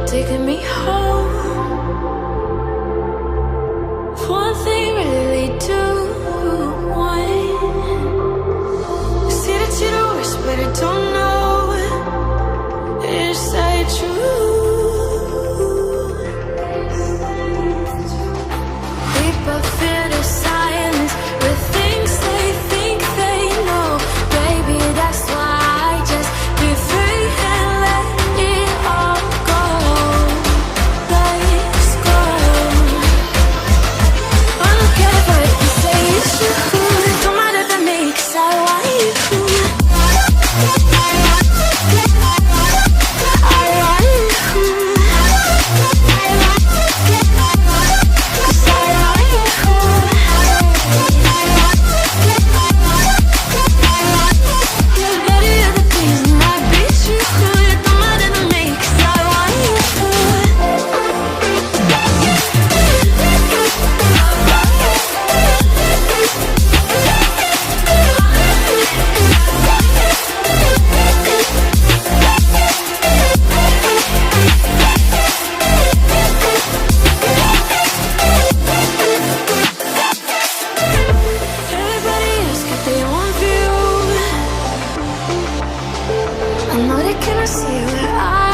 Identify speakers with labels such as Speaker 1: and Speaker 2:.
Speaker 1: taking me home. One thing really do want. I see that you're the worst, but I don't know. Is that true? People fear the silence with things they think they know. Baby, that's why I just be free and let it all go. Let's go. I don't care what you say, it's true. Don't matter to me, 'cause I want you. I know they cannot see where I